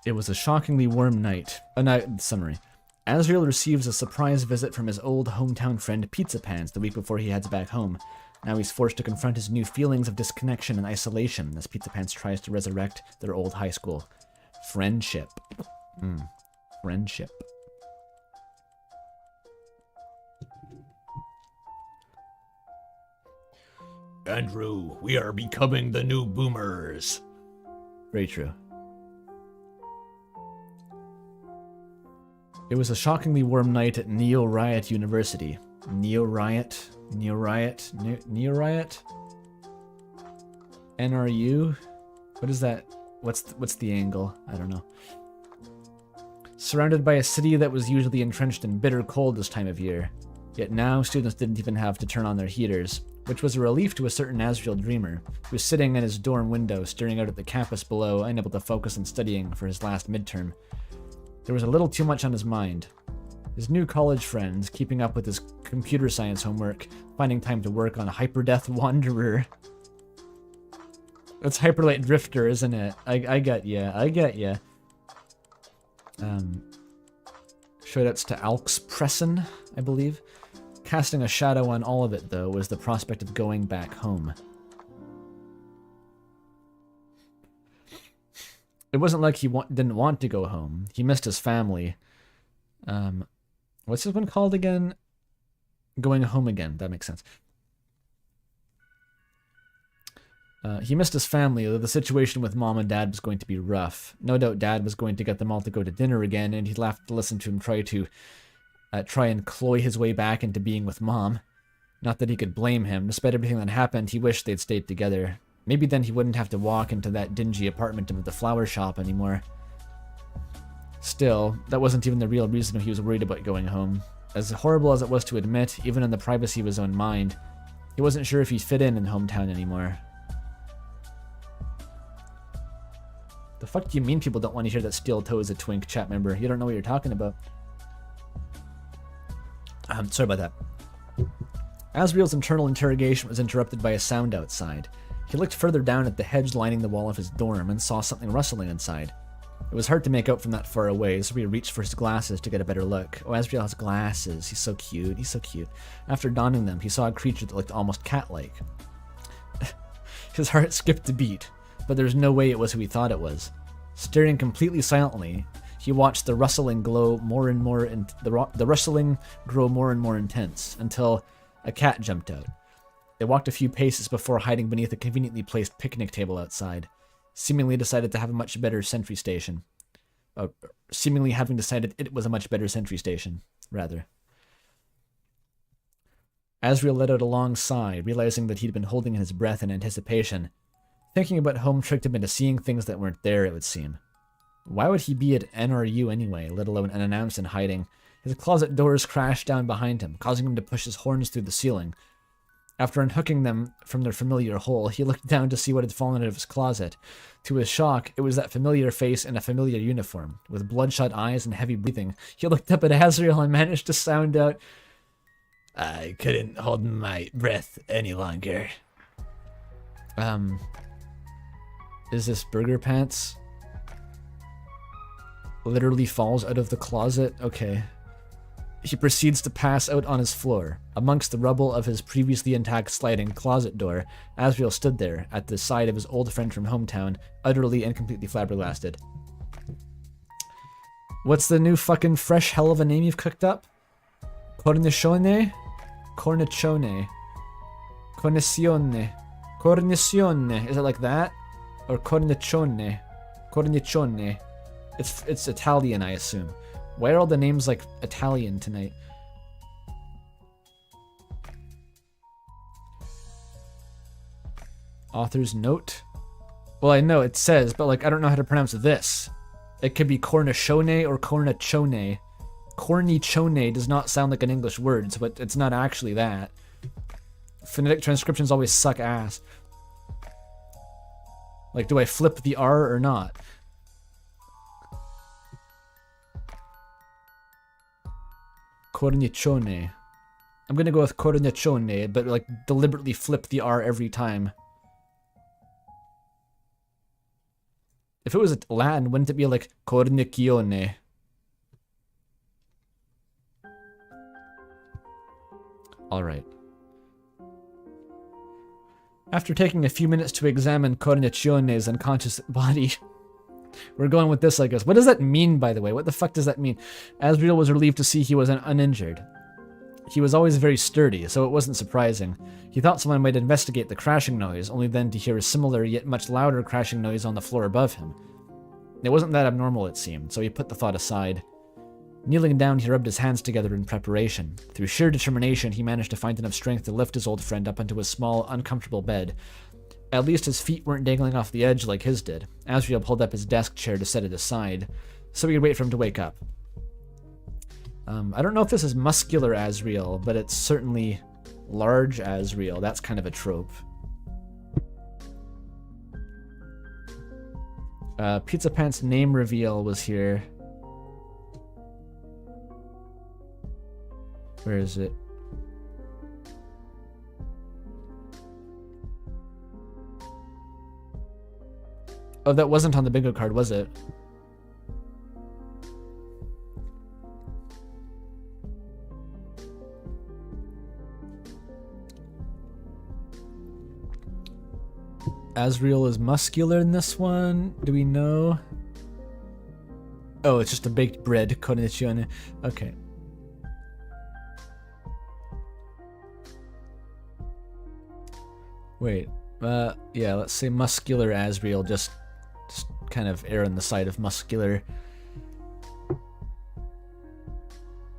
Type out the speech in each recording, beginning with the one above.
It was a shockingly warm night. Summary. Azriel receives a surprise visit from his old hometown friend Pizza-Pants the week before he heads back home. Now he's forced to confront his new feelings of disconnection and isolation as Pizza-Pants tries to resurrect their old high school friendship. Friendship. Andrew, we are becoming the new boomers. Very true. It was a shockingly warm night at Neo Riot University. Neo Riot? Neo Riot? Neo Riot? NRU? What is that? What's the angle? I don't know. Surrounded by a city that was usually entrenched in bitter cold this time of year. Yet now, students didn't even have to turn on their heaters, which was a relief to a certain Azriel dreamer, who was sitting in his dorm window staring out at the campus below, unable to focus on studying for his last midterm. There was a little too much on his mind. His new college friends, keeping up with his computer science homework, finding time to work on Hyperdeath Wanderer. That's Hyperlight Drifter, isn't it? I get ya. I get ya. Shoutouts to Alks Presson, I believe. Casting a shadow on all of it, though, was the prospect of going back home. It wasn't like he didn't want to go home. He missed his family. What's this one called again? Going home again. That makes sense. He missed his family, though the situation with mom and dad was going to be rough. No doubt dad was going to get them all to go to dinner again, and he'd have to listen to him try and cloy his way back into being with mom. Not that he could blame him. Despite everything that happened, he wished they'd stayed together. Maybe then he wouldn't have to walk into that dingy apartment with the flower shop anymore. Still, that wasn't even the real reason he was worried about going home. As horrible as it was to admit, even in the privacy of his own mind, he wasn't sure if he'd fit in hometown anymore. The fuck do you mean people don't want to hear that Steel Toe is a twink, chat member? You don't know what you're talking about. Sorry about that. Azriel's internal interrogation was interrupted by a sound outside. He looked further down at the hedge lining the wall of his dorm and saw something rustling inside. It was hard to make out from that far away, so he reached for his glasses to get a better look. Oh, Azriel has glasses. He's so cute. He's so cute. After donning them, he saw a creature that looked almost cat-like. His heart skipped a beat, but there's no way it was who he thought it was. Staring completely silently, he watched the rustling grow more and more intense until a cat jumped out. They walked a few paces before hiding beneath a conveniently placed picnic table outside, seemingly decided to have a much better sentry station. Seemingly having decided it was a much better sentry station, rather. Azriel let out a long sigh, realizing that he'd been holding his breath in anticipation. Thinking about home tricked him into seeing things that weren't there, it would seem. Why would he be at NRU anyway, let alone unannounced and hiding? His closet doors crashed down behind him, causing him to push his horns through the ceiling. After unhooking them from their familiar hole, he looked down to see what had fallen out of his closet. To his shock, it was that familiar face in a familiar uniform. With bloodshot eyes and heavy breathing, he looked up at Azriel and managed to sound out, "I couldn't hold my breath any longer." Is this Burger Pants? Literally falls out of the closet? Okay. He proceeds to pass out on his floor. Amongst the rubble of his previously intact sliding closet door, Azriel stood there, at the side of his old friend from hometown, utterly and completely flabbergasted. What's the new fucking fresh hell of a name you've cooked up? Cornicione? Cornicione. Cornicione. Cornicione. Is it like that? Or cornicione? Cornicione. It's Italian, I assume. Why are all the names like Italian tonight? Author's note? Well, I know it says, but like I don't know how to pronounce this. It could be cornicione or cornicione. Cornicione does not sound like an English word, but it's not actually that. Phonetic transcriptions always suck ass. Like, do I flip the R or not? Cornicione. I'm gonna go with cornicione, but like deliberately flip the R every time. If it was Latin, wouldn't it be like cornicione? Alright. After taking a few minutes to examine Cornicione's unconscious body, we're going with this, I guess. What does that mean, by the way? What the fuck does that mean? Azriel was relieved to see he was uninjured. He was always very sturdy, so it wasn't surprising. He thought someone might investigate the crashing noise, only then to hear a similar yet much louder crashing noise on the floor above him. It wasn't that abnormal, it seemed, so he put the thought aside. Kneeling down, he rubbed his hands together in preparation. Through sheer determination, he managed to find enough strength to lift his old friend up onto a small, uncomfortable bed. At least his feet weren't dangling off the edge like his did. Azriel pulled up his desk chair to set it aside, so he could wait for him to wake up. I don't know if this is muscular Azriel, but it's certainly large Azriel. That's kind of a trope. Azzypants' name reveal was here. Where is it? Oh, that wasn't on the bingo card, was it? Azriel is muscular in this one. Do we know? Oh, it's just a baked bread. Cornicione. Okay. Wait. Yeah, let's say muscular Azriel. Just kind of err on the side of muscular.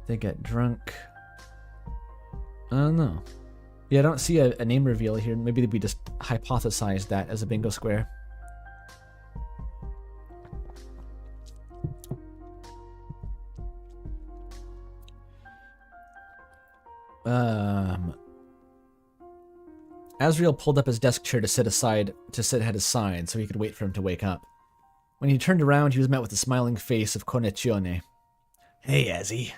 They get drunk. I don't know. Yeah, I don't see a name reveal here. Maybe we just hypothesized that as a bingo square. Azriel pulled up his desk chair to sit at his side so he could wait for him to wake up. When he turned around, he was met with the smiling face of Cornicione. Hey, Azzy.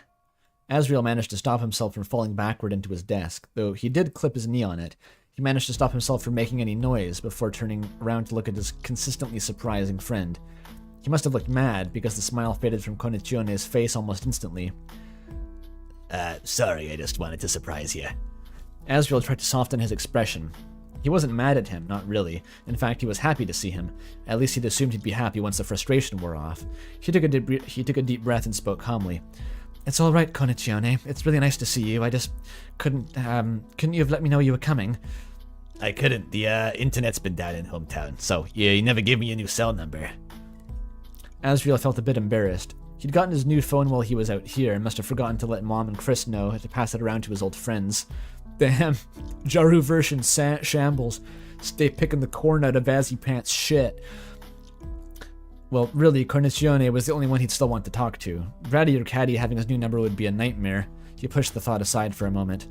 Azriel managed to stop himself from falling backward into his desk, though he did clip his knee on it. He managed to stop himself from making any noise before turning around to look at his consistently surprising friend. He must have looked mad, because the smile faded from Cornicione's face almost instantly. Sorry, I just wanted to surprise you. Azriel tried to soften his expression. He wasn't mad at him, not really. In fact, he was happy to see him. At least he'd assumed he'd be happy once the frustration wore off. He took a deep breath and spoke calmly. It's all right, Cornicione. It's really nice to see you. I just couldn't you have let me know you were coming? I couldn't. The internet's been down in hometown, so you never gave me a new cell number. Azriel felt a bit embarrassed. He'd gotten his new phone while he was out here and must have forgotten to let Mom and Chris know to pass it around to his old friends. Damn, Jaru version shambles. Stay picking the corn out of Azzypants' shit. Well, really, Cornicione was the only one he'd still want to talk to. Ratty or Caddy having his new number would be a nightmare. He pushed the thought aside for a moment.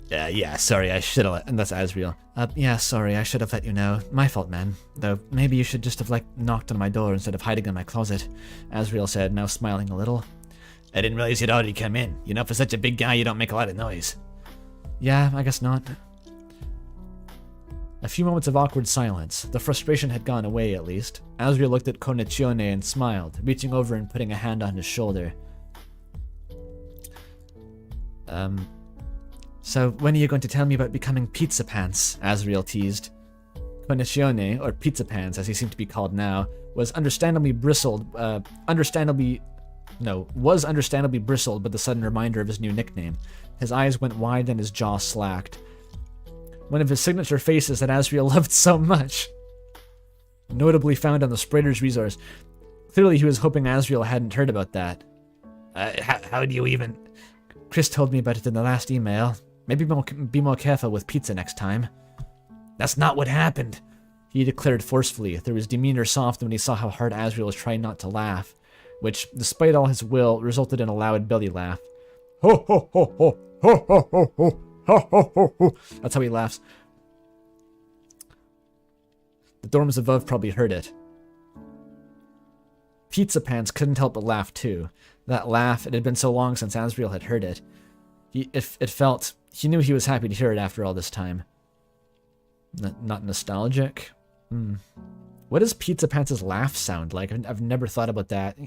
Yeah, sorry, I should have And that's Azriel. Yeah, sorry, I should have let you know. My fault, man. Though, maybe you should just have, knocked on my door instead of hiding in my closet, Azriel said, now smiling a little. I didn't realize you'd already come in. You know, for such a big guy, you don't make a lot of noise. Yeah, I guess not. A few moments of awkward silence. The frustration had gone away, at least. Azriel looked at Cornicione and smiled, reaching over and putting a hand on his shoulder. So when are you going to tell me about becoming Azzypants? Azriel teased. Cornicione, or Azzypants as he seemed to be called now, was understandably bristled by the sudden reminder of his new nickname. His eyes went wide and his jaw slacked. One of his signature faces that Azriel loved so much. Notably found on the Sprayer's resource. Clearly he was hoping Azriel hadn't heard about that. How do you even... Chris told me about it in the last email. Maybe be more careful with pizza next time. That's not what happened, he declared forcefully, though his demeanor softened when he saw how hard Azriel was trying not to laugh, which, despite all his will, resulted in a loud belly laugh. Ho ho ho ho ho ho ho ho ho ho ho ho. That's how he laughs. The dorms above probably heard it. Azzypants couldn't help but laugh too. That laugh, it had been so long since Azriel had heard it. He knew he was happy to hear it after all this time. Not nostalgic? What does Pizza Pants' laugh sound like? I've never thought about that.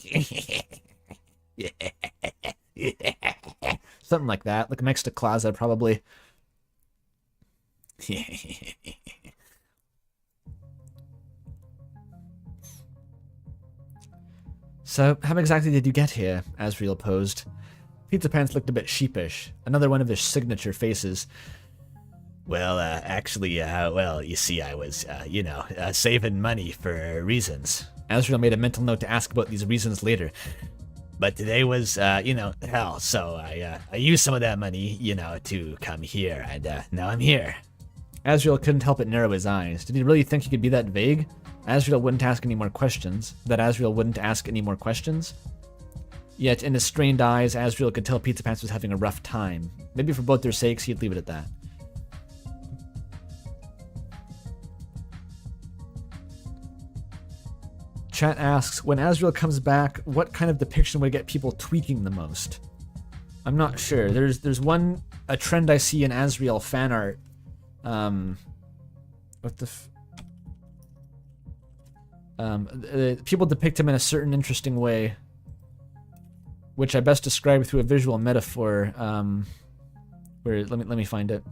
Something like that. Like next to Claza, probably. So, how exactly did you get here? Azriel posed. Pizza Pants looked a bit sheepish. Another one of his signature faces. Well, actually, well, you see, I was, saving money for reasons. Azriel made a mental note to ask about these reasons later. But today was, hell, so I used some of that money, to come here, and now I'm here. Azriel couldn't help but narrow his eyes. Did he really think he could be that vague? Azriel wouldn't ask any more questions. Yet, in his strained eyes, Azriel could tell Pizza Pants was having a rough time. Maybe for both their sakes, he'd leave it at that. Chat asks, when Azriel comes back, what kind of depiction would get people tweaking the most? I'm not sure. There's a trend I see in Azriel fan art. People depict him in a certain interesting way, which I best describe through a visual metaphor. Let me find it.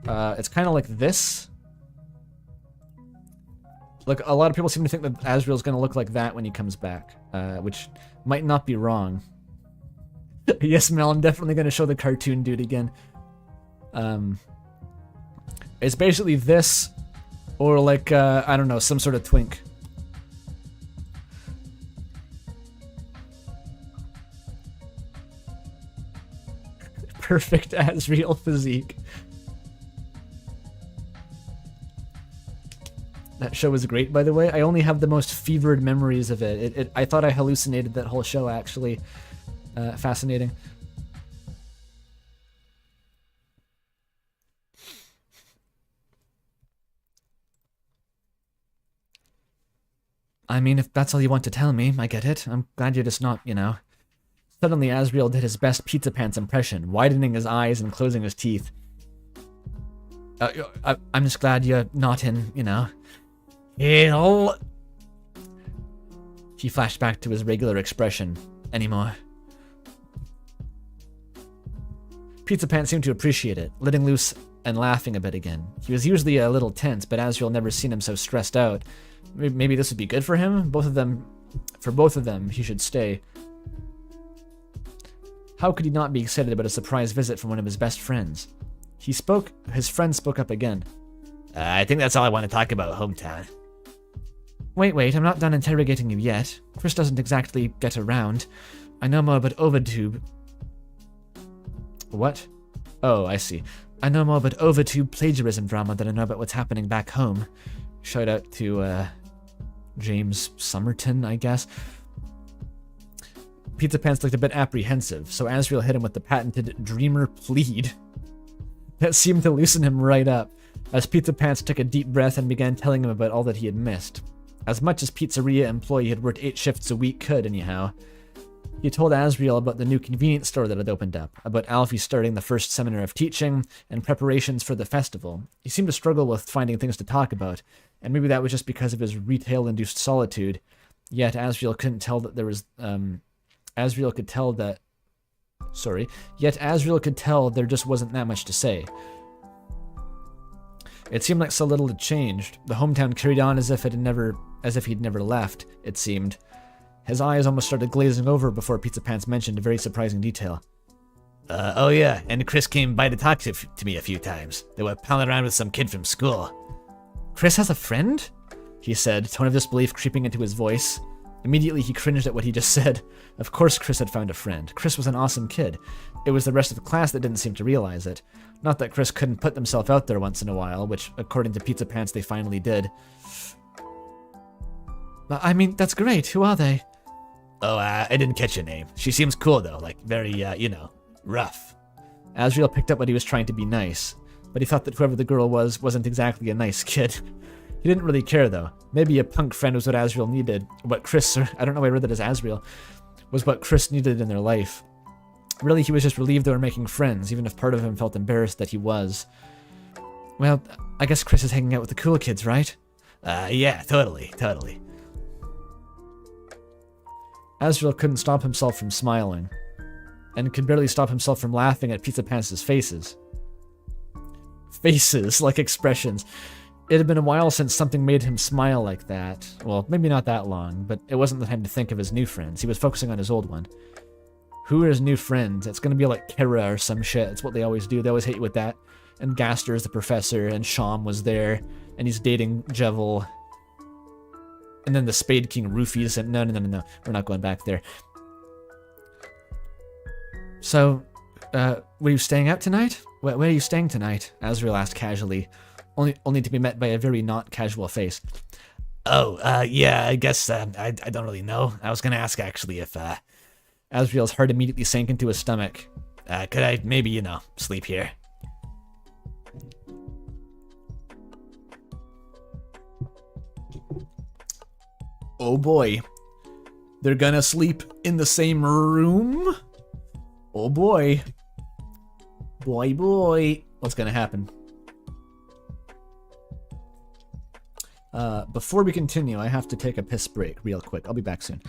It's kind of like this. Like, a lot of people seem to think that Azriel's going to look like that when he comes back, which might not be wrong. Yes, Mel, I'm definitely going to show the cartoon dude again. It's basically this, or like, I don't know, some sort of twink. Perfect Azriel physique. That show was great, by the way. I only have the most fevered memories of it. I thought I hallucinated that whole show, actually. Fascinating. I mean, if that's all you want to tell me, I get it. I'm glad you're just not, Suddenly, Azriel did his best Pizza Pants impression, widening his eyes and closing his teeth. I'm just glad you're not in, Hell. He flashed back to his regular expression. Anymore. Pizza Pants seemed to appreciate it, letting loose and laughing a bit again. He was usually a little tense, but Azriel never seen him so stressed out. Maybe this would be good for him? For both of them, he should stay. How could he not be excited about a surprise visit from one of his best friends? His friend spoke up again. I think that's all I want to talk about, hometown. Wait, I'm not done interrogating you yet. Chris doesn't exactly get around. I know more about Overtube. What? Oh, I see. I know more about Overtube plagiarism drama than I know about what's happening back home. Shout out to, James Somerton, I guess. Pizza Pants looked a bit apprehensive, so Azriel hit him with the patented dreamer plead. That seemed to loosen him right up, as Pizza Pants took a deep breath and began telling him about all that he had missed. As much as pizzeria employee had worked 8 shifts a week could, anyhow. He told Azriel about the new convenience store that had opened up, about Alfie starting the first seminar of teaching, and preparations for the festival. He seemed to struggle with finding things to talk about, and maybe that was just because of his retail-induced solitude. Yet Azriel couldn't tell that there was, Azriel could tell there just wasn't that much to say. It seemed like so little had changed. The hometown carried on as if he'd never left, it seemed. His eyes almost started glazing over before Pizza Pants mentioned a very surprising detail. Oh yeah, and Chris came by to talk to me a few times. They were palling around with some kid from school. Chris has a friend? He said, tone of disbelief creeping into his voice. Immediately he cringed at what he just said. Of course Chris had found a friend. Chris was an awesome kid. It was the rest of the class that didn't seem to realize it. Not that Chris couldn't put themselves out there once in a while, which, according to Pizza Pants, they finally did. I mean, that's great. Who are they? Oh, I didn't catch your name. She seems cool, though. Like, very, rough. Azriel picked up what he was trying to be nice, but he thought that whoever the girl wasn't exactly a nice kid. He didn't really care, though. Maybe a punk friend was what Azriel needed. What Chris, or I don't know why I read that as Azriel, was what Chris needed in their life. Really, he was just relieved they were making friends, even if part of him felt embarrassed that he was. Well, I guess Chris is hanging out with the cool kids, right? Yeah, totally. Azrael couldn't stop himself from smiling, and could barely stop himself from laughing at Pizza Pants' faces. Faces, like expressions. It had been a while since something made him smile like that. Well, maybe not that long, but it wasn't the time to think of his new friends. He was focusing on his old one. Who are his new friends? It's gonna be like Kara or some shit. It's what they always do. They always hit you with that. And Gaster is the professor, and Sham was there, and he's dating Jevil. And then the Spade King roofies him. No. We're not going back there. So, were you staying out tonight? Where are you staying tonight? Azrael asked casually, only to be met by a very not casual face. Oh, yeah, I guess, I don't really know. I was gonna ask, actually, if, Azrael's heart immediately sank into his stomach. Could I maybe, sleep here? Oh boy. They're gonna sleep in the same room? Oh boy. Boy. What's gonna happen? Before we continue, I have to take a piss break real quick. I'll be back soon.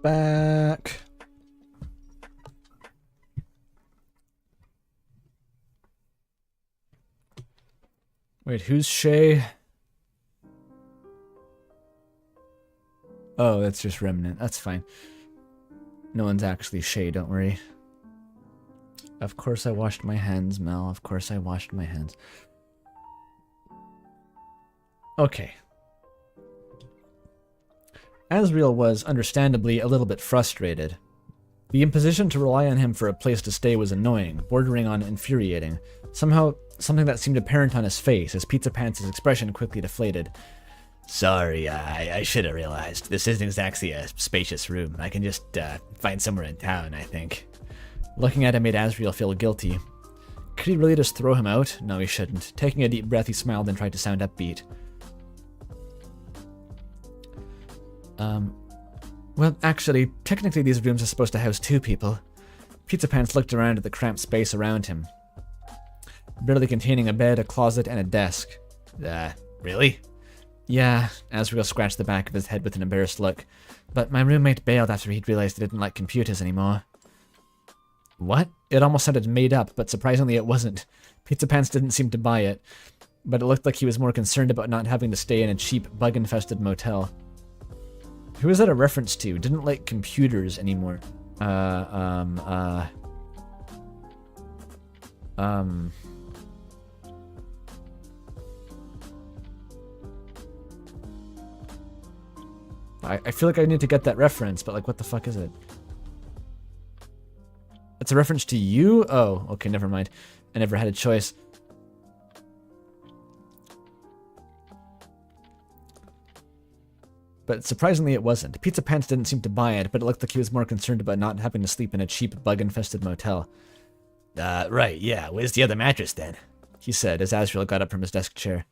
Back. Wait, who's Shay? Oh, that's just Remnant. That's fine. No one's actually Shay, don't worry. Of course I washed my hands, Mel. Of course I washed my hands. Okay. Azrael was, understandably, a little bit frustrated. The imposition to rely on him for a place to stay was annoying, bordering on infuriating. Somehow, something that seemed apparent on his face, as Pizza Pants' expression quickly deflated. Sorry, I should have realized. This isn't exactly a spacious room. I can just, find somewhere in town, I think. Looking at him made Azrael feel guilty. Could he really just throw him out? No, he shouldn't. Taking a deep breath, he smiled and tried to sound upbeat. Well, actually, technically these rooms are supposed to house 2 people. Pizza Pants looked around at the cramped space around him, barely containing a bed, a closet, and a desk. Really? Yeah, Azrael scratched the back of his head with an embarrassed look. But my roommate bailed after he'd realized he didn't like computers anymore. What? It almost sounded made up, but surprisingly it wasn't. Pizza Pants didn't seem to buy it. but it looked like he was more concerned about not having to stay in a cheap, bug-infested motel. Who is that a reference to? Didn't like computers anymore. I feel like I need to get that reference, but like, what the fuck is it? It's a reference to you? Oh, okay, never mind. I never had a choice. But surprisingly it wasn't. Pizza Pants didn't seem to buy it, but it looked like he was more concerned about not having to sleep in a cheap, bug-infested motel. Right, yeah. Where's the other mattress then? He said as Azrael got up from his desk chair.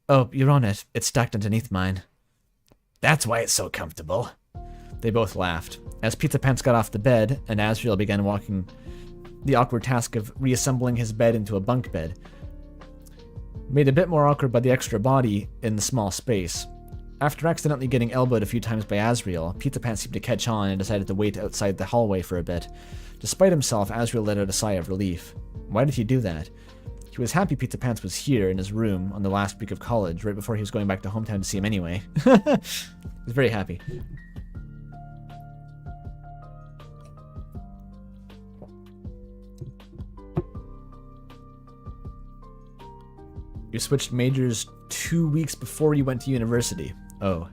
Oh, you're on it. It's stacked underneath mine. That's why it's so comfortable. They both laughed. As Pizza Pants got off the bed, and Azrael began walking the awkward task of reassembling his bed into a bunk bed, made a bit more awkward by the extra body in the small space. After accidentally getting elbowed a few times by Azrael, Pizza Pants seemed to catch on and decided to wait outside the hallway for a bit. Despite himself, Azrael let out a sigh of relief. Why did he do that? He was happy Pizza Pants was here in his room on the last week of college, right before he was going back to hometown to see him anyway. He was very happy. You switched majors 2 weeks before you went to university. Oh.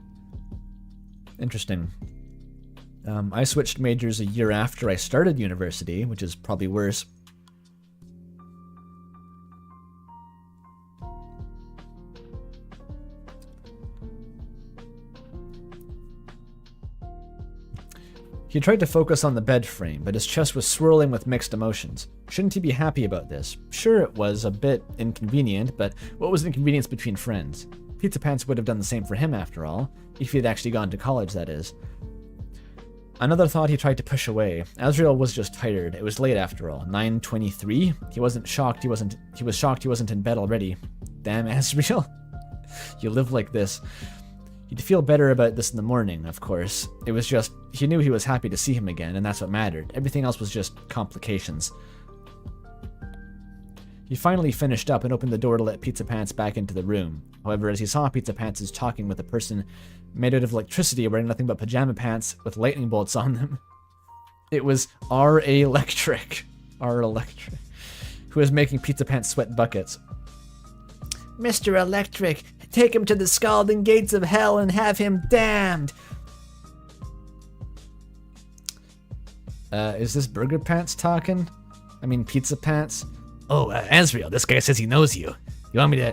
Interesting. I switched majors a year after I started university, which is probably worse. He tried to focus on the bed frame, but his chest was swirling with mixed emotions. Shouldn't he be happy about this? Sure, it was a bit inconvenient, but what was the inconvenience between friends? Pizza Pants would have done the same for him after all, if he had actually gone to college, that is. Another thought he tried to push away. Azrael was just tired. It was late after all. 9:23? He was shocked he wasn't in bed already. Damn, Azrael. You live like this. He'd feel better about this in the morning, of course. It was just, he knew he was happy to see him again, and that's what mattered. Everything else was just complications. He finally finished up and opened the door to let Pizza Pants back into the room. However, as he saw Pizza Pants talking with a person made out of electricity wearing nothing but pajama pants with lightning bolts on them, it was R.A. Electric. R. Electric. Who was making Pizza Pants sweat buckets. Mr. Electric, take him to the scalding gates of hell and have him damned. Is this Burger Pants talking? I mean, Pizza Pants? Oh, Azrael, this guy says he knows you. You want me to...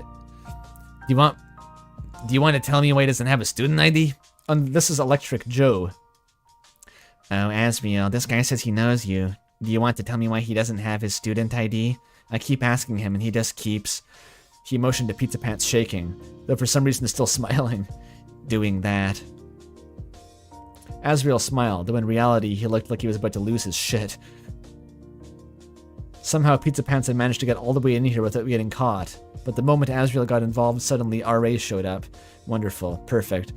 Do you want to tell me why he doesn't have a student ID? This is Electric Joe. Oh, Azrael, this guy says he knows you. Do you want to tell me why he doesn't have his student ID? I keep asking him and he just keeps... He motioned to Pizza Pants shaking, though for some reason still smiling. Doing that. Azrael smiled, though in reality he looked like he was about to lose his shit. Somehow Pizza Pants had managed to get all the way in here without getting caught, but the moment Azrael got involved, suddenly RA showed up. Wonderful. Perfect.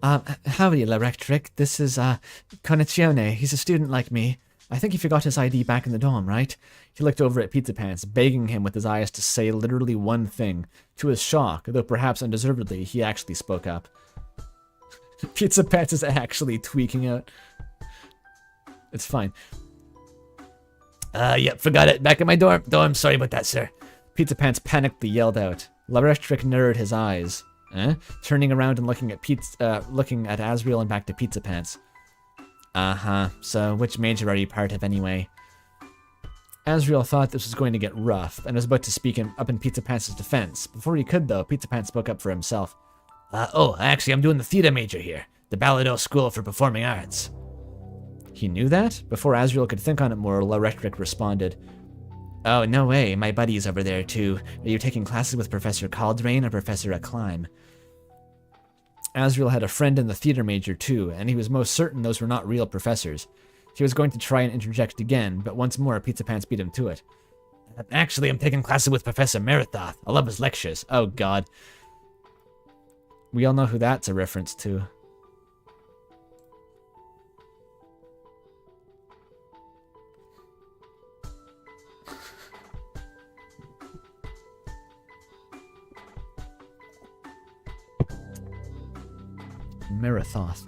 Howdy, Electric. This is, Connezione. He's a student like me. I think he forgot his ID back in the dorm, right? He looked over at Pizza Pants, begging him with his eyes to say literally one thing. To his shock, though perhaps undeservedly, he actually spoke up. Pizza Pants is actually tweaking out. It's fine. Yep, forgot it. Back in my dorm. Sorry about that, sir. Pizza Pants panically yelled out. Electric narrowed his eyes, turning around and looking at Azrael and back to Pizza Pants. Uh-huh. So, which major are you part of anyway? Azrael thought this was going to get rough, and was about to speak up in Pizza Pants' defense. Before he could, though, Pizza Pants spoke up for himself. Actually, I'm doing the theater major here. The Balado School for Performing Arts. He knew that? Before Azrael could think on it more, Electric responded. Oh, no way. My buddy's over there, too. Are you taking classes with Professor Caldrain or Professor Acclime? Azrael had a friend in the theater major too, and he was most certain those were not real professors. He was going to try and interject again, but once more Pizza Pants beat him to it. Actually, I'm taking classes with Professor Merithoth. I love his lectures. Oh god. We all know who that's a reference to. Merithoth.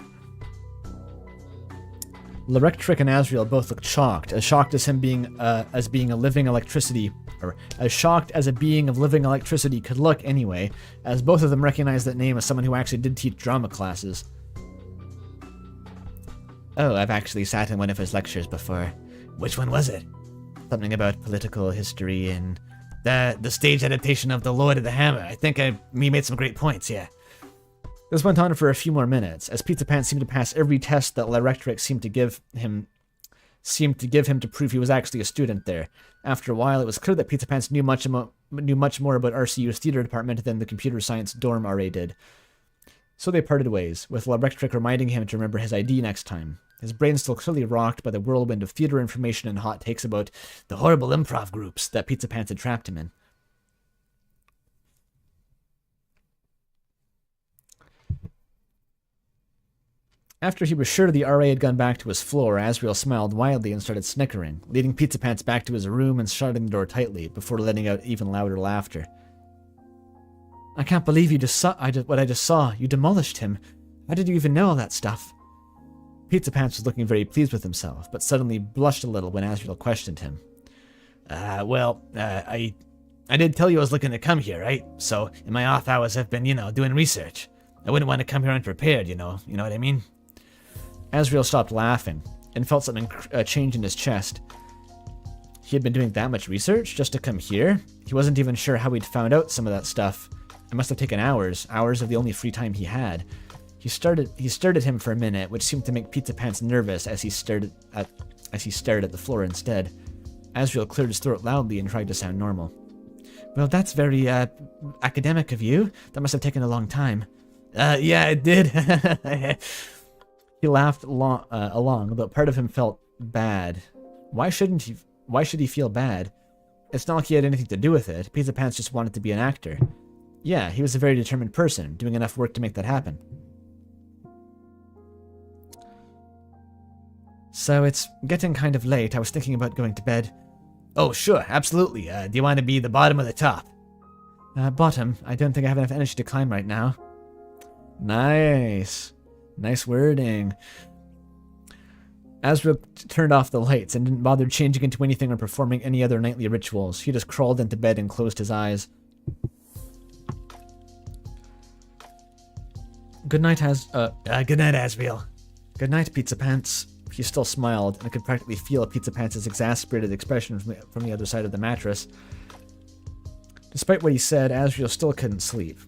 L'Electric and Azriel both looked shocked as him being as being a living electricity, or as shocked as a being of living electricity could look anyway, as both of them recognized that name as someone who actually did teach drama classes. Oh, I've actually sat in one of his lectures before. Which one was it? Something about political history and the stage adaptation of The Lord of the Hammer. I think he made some great points, yeah. This went on for a few more minutes, as Pizza Pants seemed to pass every test that L'Electric seemed to give him to prove he was actually a student there. After a while, it was clear that Pizza Pants knew much more about RCU's theater department than the computer science dorm RA did. So they parted ways, with L'Electric reminding him to remember his ID next time. His brain still clearly rocked by the whirlwind of theater information and hot takes about the horrible improv groups that Pizza Pants had trapped him in. After he was sure the RA had gone back to his floor, Azriel smiled wildly and started snickering, leading Pizza Pants back to his room and shutting the door tightly before letting out even louder laughter. I can't believe you just saw what I just saw. You demolished him. How did you even know all that stuff? Pizza Pants was looking very pleased with himself, but suddenly blushed a little when Azriel questioned him. I did tell you I was looking to come here, right? So, in my off hours, I've been, doing research. I wouldn't want to come here unprepared, you know what I mean? Azriel stopped laughing and felt something change in his chest. He had been doing that much research just to come here? He wasn't even sure how he'd found out some of that stuff. It must have taken hours of the only free time he had. He stared at him for a minute, which seemed to make Pizza Pants nervous as he stared at the floor instead. Azriel cleared his throat loudly and tried to sound normal. Well, that's very academic of you. That must have taken a long time. Yeah, it did. He laughed along, but part of him felt bad. Why should he feel bad? It's not like he had anything to do with it. Pizza Pants just wanted to be an actor. Yeah, he was a very determined person, doing enough work to make that happen. So it's getting kind of late. I was thinking about going to bed. Oh, sure, absolutely. Do you want to be the bottom or the top? Bottom. I don't think I have enough energy to climb right now. Nice. Nice wording. Azriel turned off the lights and didn't bother changing into anything or performing any other nightly rituals. He just crawled into bed and closed his eyes. Good night, good night, Azriel. Good night, Pizza Pants. He still smiled, and I could practically feel Pizza Pants' exasperated expression from the other side of the mattress. Despite what he said, Azriel still couldn't sleep.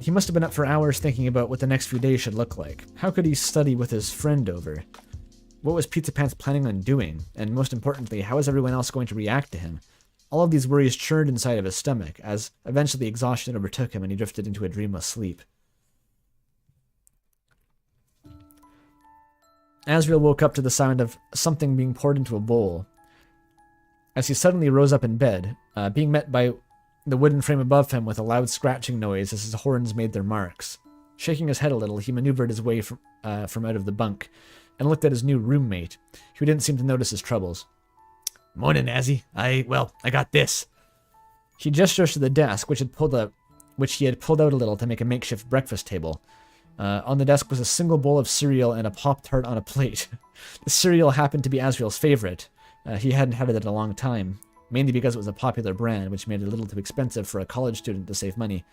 He must have been up for hours thinking about what the next few days should look like. How could he study with his friend over? What was Pizza Pants planning on doing? And most importantly, how was everyone else going to react to him? All of these worries churned inside of his stomach, as eventually exhaustion overtook him and he drifted into a dreamless sleep. Azriel woke up to the sound of something being poured into a bowl. As he suddenly rose up in bed, being met by the wooden frame above him with a loud scratching noise as his horns made their marks. Shaking his head a little, he maneuvered his way from out of the bunk, and looked at his new roommate, who didn't seem to notice his troubles. Morning, Azzy. I got this. He gestures to the desk, which he had pulled out a little to make a makeshift breakfast table. On the desk was a single bowl of cereal and a Pop-Tart on a plate. The cereal happened to be Azriel's favorite. He hadn't had it in a long time, mainly because it was a popular brand, which made it a little too expensive for a college student to save money.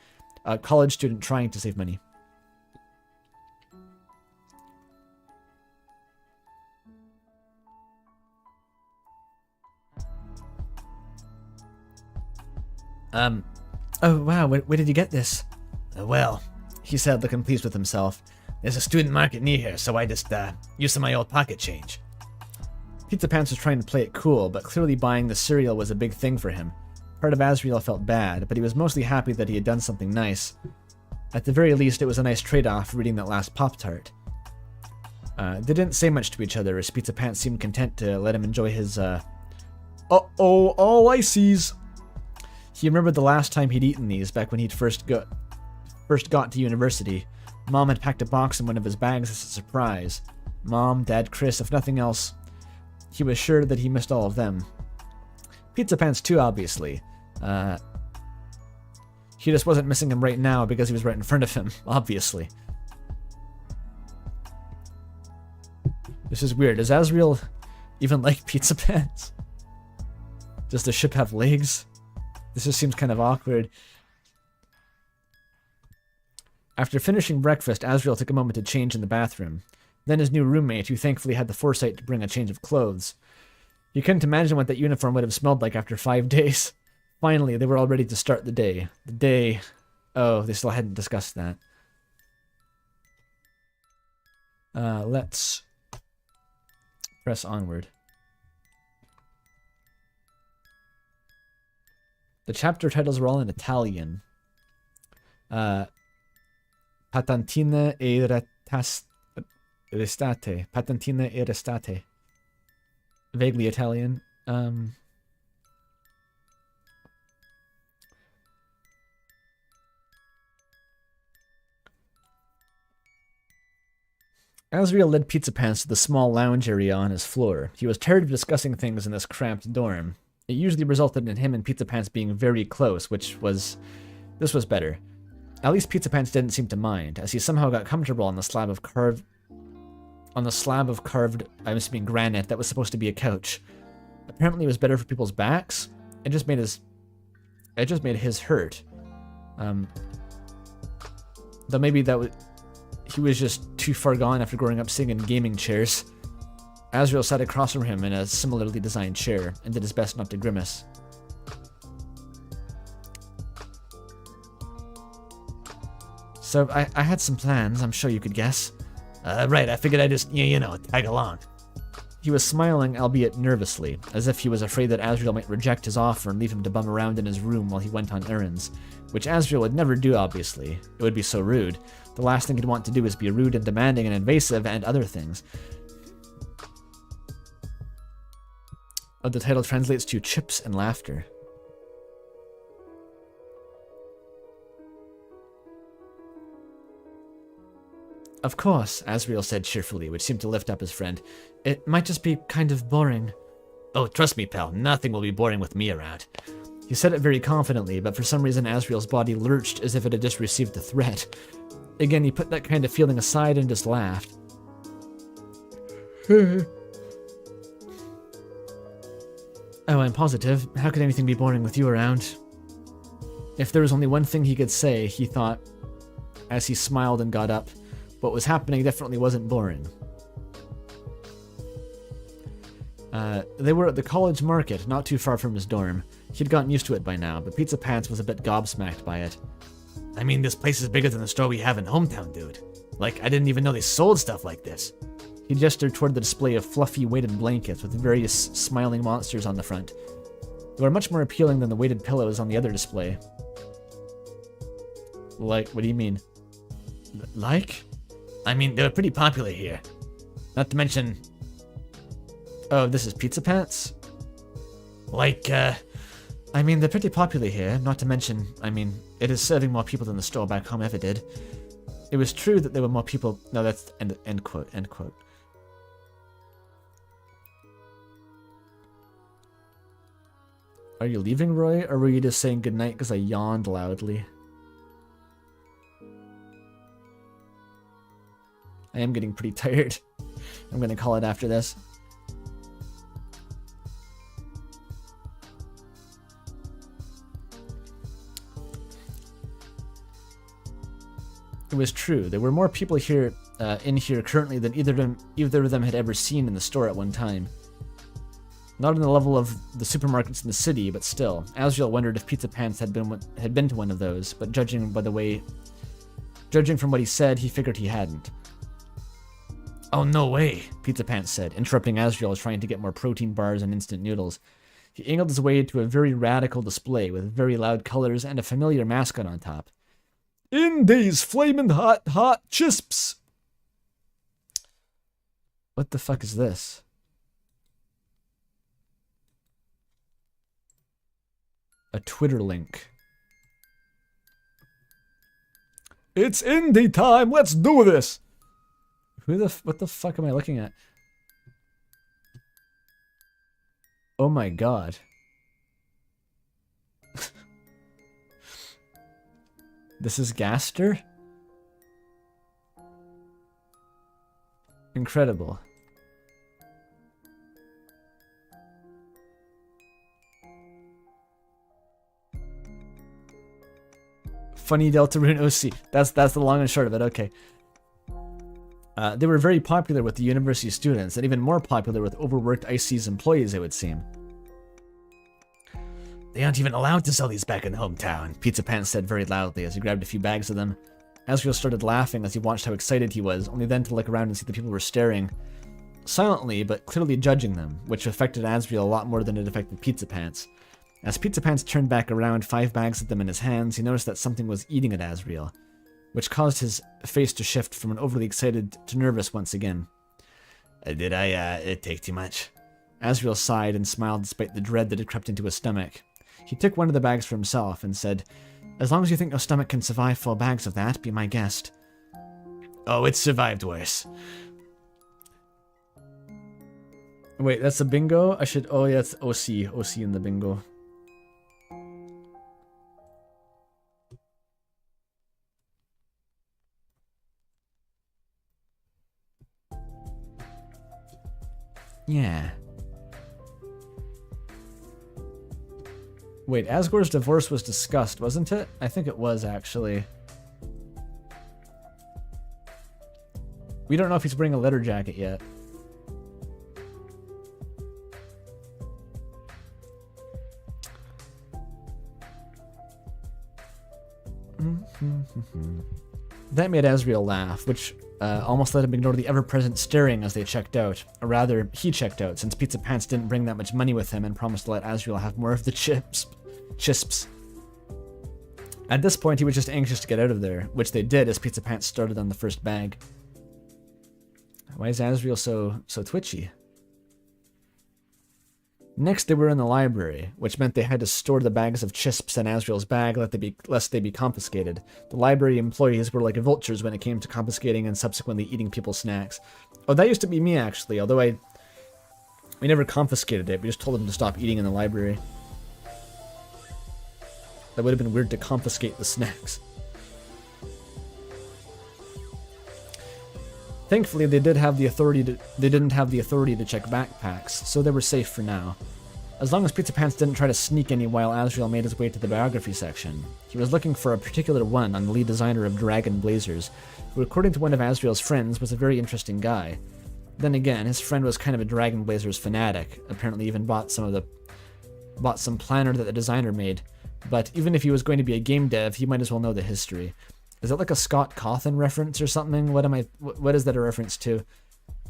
A college student trying to save money. Oh wow, where did you get this? Well, he said, looking pleased with himself. There's a student market near here, so I just used some of my old pocket change. Pizza Pants was trying to play it cool, but clearly buying the cereal was a big thing for him. Part of Azriel felt bad, but he was mostly happy that he had done something nice. At the very least, it was a nice trade-off reading that last Pop-Tart. They didn't say much to each other, as Pizza Pants seemed content to let him enjoy his, all ices! He remembered the last time he'd eaten these, back when he'd first got to university. Mom had packed a box in one of his bags as a surprise. Mom, Dad, Chris, if nothing else, he was sure that he missed all of them. Pizza Pants too, obviously. He just wasn't missing him right now because he was right in front of him, obviously. This is weird. Does Azriel even like pizza pants? Does the ship have legs? This just seems kind of awkward. After finishing breakfast, Azriel took a moment to change in the bathroom. Then his new roommate, who thankfully had the foresight to bring a change of clothes. You couldn't imagine what that uniform would have smelled like after 5 days. Finally, they were all ready to start the day. The day... Oh, they still hadn't discussed that. Let's press onward. The chapter titles were all in Italian. Patantina e restate. Patantina e restate. Vaguely Italian. Azriel led Azzypants to the small lounge area on his floor. He was tired of discussing things in this cramped dorm. It usually resulted in him and Azzypants being very close, this was better. At least Azzypants didn't seem to mind, as he somehow got comfortable on the slab of carved, I'm assuming granite that was supposed to be a couch. Apparently it was better for people's backs. It just made his hurt. Though maybe he was just too far gone after growing up sitting in gaming chairs. Azriel sat across from him in a similarly designed chair and did his best not to grimace. So I had some plans, I'm sure you could guess. Right, I figured I'd just, tag along. He was smiling, albeit nervously, as if he was afraid that Azriel might reject his offer and leave him to bum around in his room while he went on errands. Which Azriel would never do, obviously. It would be so rude. The last thing he'd want to do is be rude and demanding and invasive and other things. Oh, the title translates to Chips and Laughter. Of course, Azriel said cheerfully, which seemed to lift up his friend. It might just be kind of boring. Oh, trust me, pal, nothing will be boring with me around. He said it very confidently, but for some reason Azriel's body lurched as if it had just received a threat. Again, he put that kind of feeling aside and just laughed. Oh, I'm positive. How could anything be boring with you around? If there was only one thing he could say, he thought, as he smiled and got up, what was happening definitely wasn't boring. They were at the college market, not too far from his dorm. He'd gotten used to it by now, but Azzypants was a bit gobsmacked by it. I mean, this place is bigger than the store we have in hometown, dude. Like, I didn't even know they sold stuff like this. He gestured toward the display of fluffy weighted blankets with various smiling monsters on the front. They were much more appealing than the weighted pillows on the other display. Like, what do you mean? Like? I mean, they're pretty popular here. Not to mention... Oh, this is Azzypants? Like, I mean, they're pretty popular here, not to mention, it is serving more people than the store back home ever did. It was true that there were more people... No, that's... End quote, end quote. Are you leaving, Roy, or were you just saying goodnight because I yawned loudly? I am getting pretty tired. I'm gonna call it after this. It was true. There were more people here, in here currently than either of them had ever seen in the store at one time. Not on the level of the supermarkets in the city, but still. Azriel wondered if Azzypants had been to one of those, but judging from what he said, he figured he hadn't. Oh, no way, Azzypants said, interrupting Azriel trying to get more protein bars and instant noodles. He angled his way to a very radical display with very loud colors and a familiar mascot on top. In these flaming hot chisps! What the fuck is this? A Twitter link. It's indie time, let's do this! What the fuck am I looking at? Oh my god. This is Gaster? Incredible. Funny Deltarune OC. That's the long and short of it, okay. They were very popular with the university students, and even more popular with overworked IC's employees, it would seem. They aren't even allowed to sell these back in the hometown, Pizza Pants said very loudly as he grabbed a few bags of them. Azriel started laughing as he watched how excited he was, only then to look around and see the people were staring silently, but clearly judging them, which affected Azriel a lot more than it affected Pizza Pants. As Pizza Pants turned back around, 5 bags of them in his hands, he noticed that something was eating at Azriel, which caused his face to shift from an overly excited to nervous once again. Did I take too much? Azriel sighed and smiled despite the dread that had crept into his stomach. He took one of the bags for himself and said, "As long as you think your stomach can survive 4 bags of that, be my guest." Oh, it's survived worse. Wait, that's a bingo? I should... Oh, yeah, it's OC. OC in the bingo. Yeah. Wait, Asgore's divorce was discussed, wasn't it? I think it was, actually. We don't know if he's wearing a letter jacket yet. That made Azriel laugh, which almost let him ignore the ever-present staring as they checked out. Or rather, he checked out, since Pizza Pants didn't bring that much money with him and promised to let Azriel have more of the chisps. At this point, he was just anxious to get out of there, which they did as Pizza Pants started on the first bag. Why is Azriel so twitchy? Next, they were in the library, which meant they had to store the bags of chisps in Azriel's bag lest they be confiscated. The library employees were like vultures when it came to confiscating and subsequently eating people's snacks. Oh, that used to be me, actually, although we never confiscated it. We just told them to stop eating in the library. That would have been weird to confiscate the snacks. Thankfully, they didn't have the authority to check backpacks, so they were safe for now. As long as Pizza Pants didn't try to sneak any while Azriel made his way to the biography section. He was looking for a particular one on the lead designer of Dragon Blazers, who according to one of Azriel's friends was a very interesting guy. Then again, his friend was kind of a Dragon Blazers fanatic, apparently even bought some planner that the designer made. But even if he was going to be a game dev, he might as well know the history. Is that like a Scott Cawthon reference or something? What is that a reference to?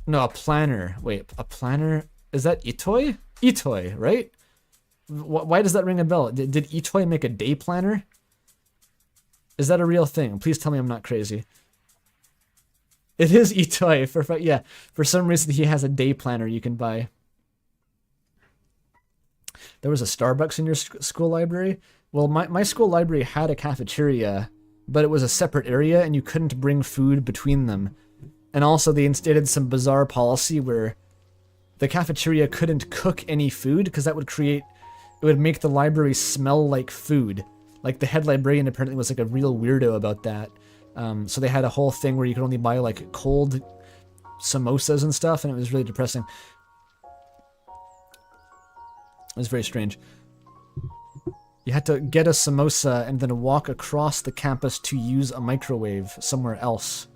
No, a planner. Wait, a planner? Is that Itoi? Itoi, right? Why does that ring a bell? Did Itoi make a day planner? Is that a real thing? Please tell me I'm not crazy. It is Itoi. Yeah, for some reason he has a day planner you can buy. There was a Starbucks in your school library? Well, my school library had a cafeteria, but it was a separate area and you couldn't bring food between them. And also they instated some bizarre policy where the cafeteria couldn't cook any food because that would make the library smell like food. Like the head librarian apparently was like a real weirdo about that. So they had a whole thing where you could only buy like cold samosas and stuff, and it was really depressing. It was very strange. You had to get a samosa and then walk across the campus to use a microwave somewhere else.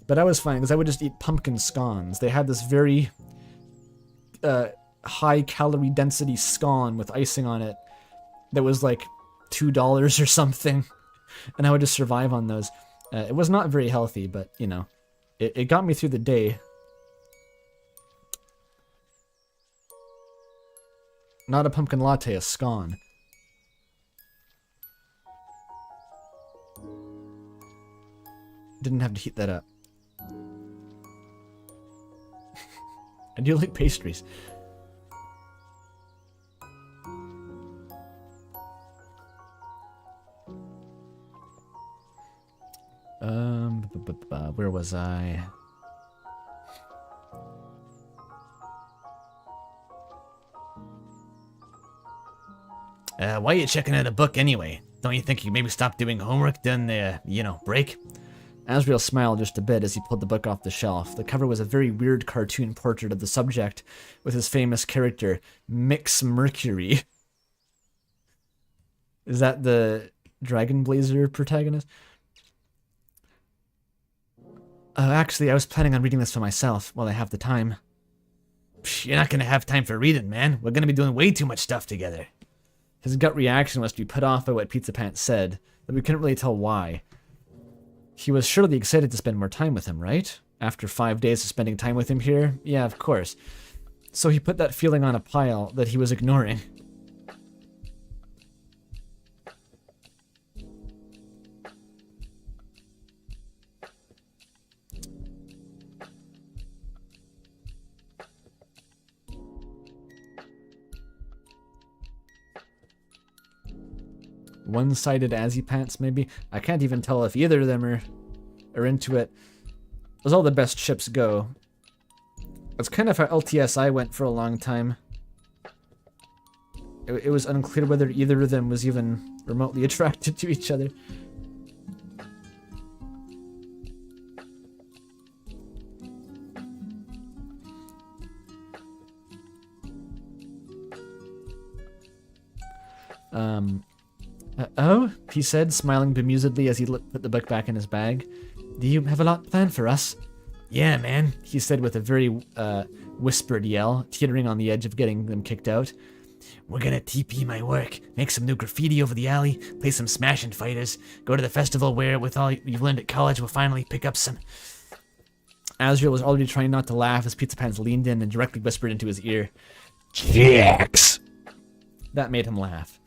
But I was fine because I would just eat pumpkin scones. They had this very high calorie density scone with icing on it that was like $2 or something, and I would just survive on those. It was not very healthy, but you know, it got me through the day. Not a pumpkin latte, a scone. Didn't have to heat that up. I do like pastries. Where was I? Why are you checking out a book anyway? Don't you think you maybe stop doing homework during the, break? Azrael smiled just a bit as he pulled the book off the shelf. The cover was a very weird cartoon portrait of the subject with his famous character, Mix Mercury. Is that the Dragon Blazer protagonist? Actually, I was planning on reading this for myself while I have the time. Psh, you're not gonna have time for reading, man. We're gonna be doing way too much stuff together. His gut reaction was to be put off by what Pizza Pants said, but we couldn't really tell why. He was surely excited to spend more time with him, right? After 5 days of spending time with him here? Yeah, of course. So he put that feeling on a pile that he was ignoring. One-sided Azzypants, maybe? I can't even tell if either of them are into it. As all the best ships go. That's kind of how LTSI went for a long time. It was unclear whether either of them was even remotely attracted to each other. Oh, he said, smiling bemusedly as he put the book back in his bag. Do you have a lot planned for us? Yeah, man, He said with a very whispered yell, teetering on the edge of getting them kicked out. we're gonna TP my work, make some new graffiti over the alley, play some Smashing Fighters, go to the festival where, with all you've learned at college, we'll finally pick up some... Azrael was already trying not to laugh as Pizza Pants leaned in and directly whispered into his ear. Chicks! That made him laugh.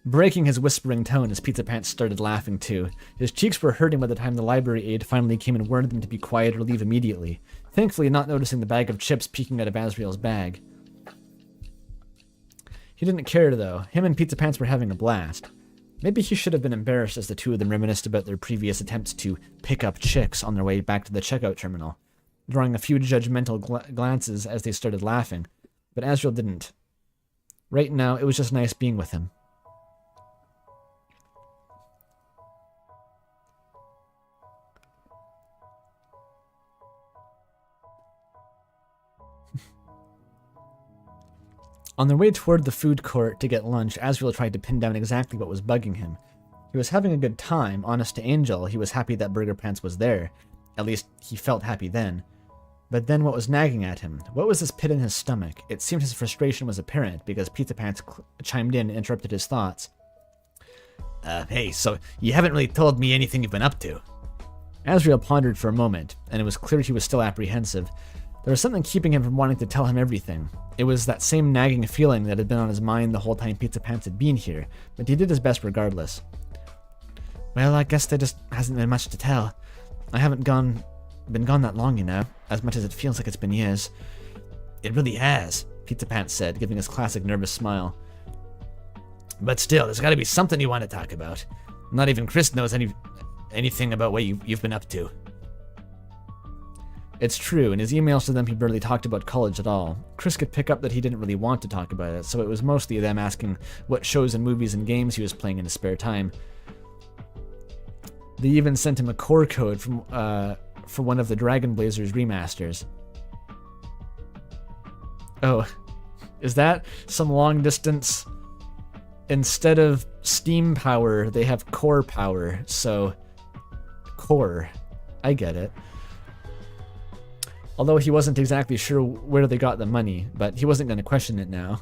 Breaking his whispering tone as Pizza Pants started laughing too. His cheeks were hurting by the time the library aide finally came and warned them to be quiet or leave immediately, thankfully not noticing the bag of chips peeking out of Azrael's bag. He didn't care though. Him and Pizza Pants were having a blast. Maybe he should have been embarrassed as the two of them reminisced about their previous attempts to pick up chicks on their way back to the checkout terminal, drawing a few judgmental glances as they started laughing. But Azrael didn't. Right now, it was just nice being with him. On their way toward the food court to get lunch, Azrael tried to pin down exactly what was bugging him. He was having a good time, honest to Angel. He was happy that Burger Pants was there. At least, he felt happy then. But then what was nagging at him? What was this pit in his stomach? It seemed his frustration was apparent, because Pizza Pants chimed in and interrupted his thoughts. Hey, so you haven't really told me anything you've been up to. Azrael pondered for a moment, and it was clear he was still apprehensive. There was something keeping him from wanting to tell him everything. It was that same nagging feeling that had been on his mind the whole time Pizza Pants had been here, but he did his best regardless. Well, I guess there just hasn't been much to tell. I haven't been gone that long, you know, as much as it feels like it's been years. It really has, Pizza Pants said, giving his classic nervous smile. But still, there's gotta be something you want to talk about. Not even Chris knows anything about what you've been up to. It's true, in his emails to them he barely talked about college at all. Chris could pick up that he didn't really want to talk about it, so it was mostly them asking what shows and movies and games he was playing in his spare time. They even sent him a core code from for one of the Dragon Blazers remasters. Oh, is that some long distance? Instead of steam power, they have core power, so core. I get it. Although he wasn't exactly sure where they got the money, but he wasn't going to question it now.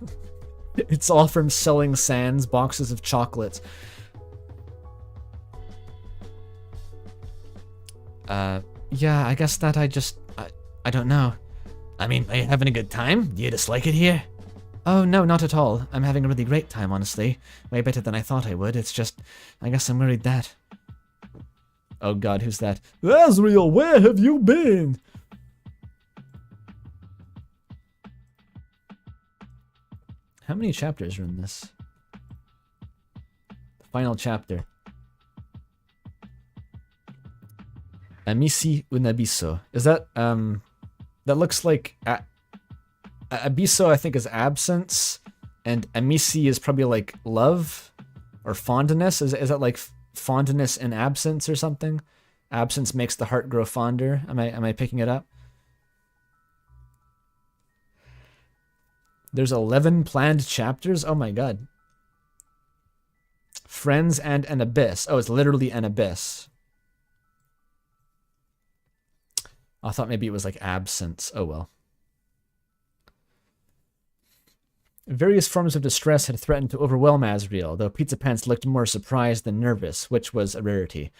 It's all from selling Sans boxes of chocolates. Yeah, I guess that I don't know. I mean, are you having a good time? Do you dislike it here? Oh, no, not at all. I'm having a really great time, honestly. Way better than I thought I would. It's just, I guess I'm worried that... Oh god, who's that? Azrael, where have you been? How many chapters are in this? The final chapter. Amici un abisso. Is that, that looks like... abisso, I think, is absence. And amisi is probably like love or fondness. Is that like fondness in absence or something? Absence makes the heart grow fonder. Am I picking it up? There's 11 planned chapters? Oh my god. Friends and an abyss. Oh, it's literally an abyss. I thought maybe it was like absence. Oh well. Various forms of distress had threatened to overwhelm Azriel, though Pizza Pants looked more surprised than nervous, which was a rarity.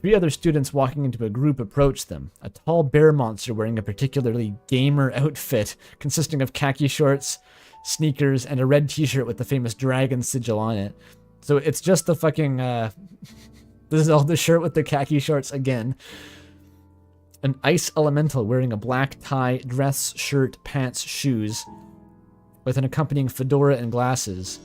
3 other students walking into a group approached them. A tall bear monster wearing a particularly gamer outfit consisting of khaki shorts, sneakers, and a red t-shirt with the famous dragon sigil on it. So it's just the fucking, this is all the shirt with the khaki shorts again. An ice elemental wearing a black tie, dress, shirt, pants, shoes, with an accompanying fedora and glasses.